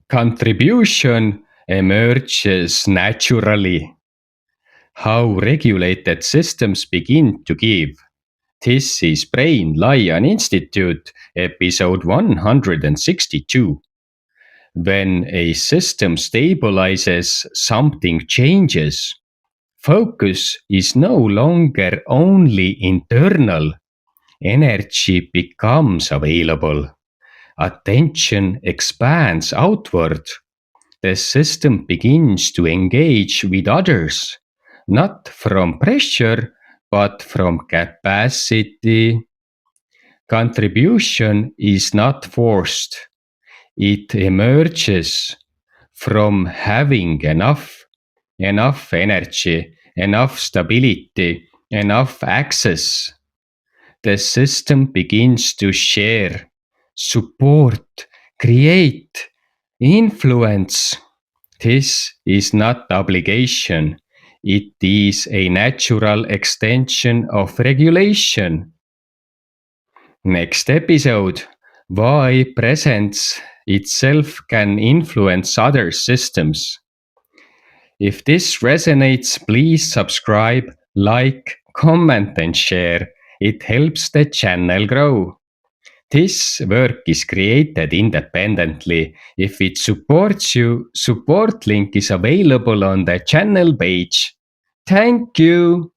Contribution emerges naturally. How regulated systems begin to give. This is Brain Lion Institute, episode 162. When a system stabilizes, something changes. Focus is no longer only internal. Energy becomes available. Attention expands outward. The system begins to engage with others, not from pressure, but from capacity. Contribution is not forced. It emerges from having enough energy, enough stability, enough access. The system begins to share, support, create, influence. This is not obligation. It is a natural extension of regulation. Next episode: why presence itself can influence other systems. If this resonates, please subscribe, like, comment, and share. It helps the channel grow. This work is created independently. If it supports you, support link is available on the channel page. Thank you.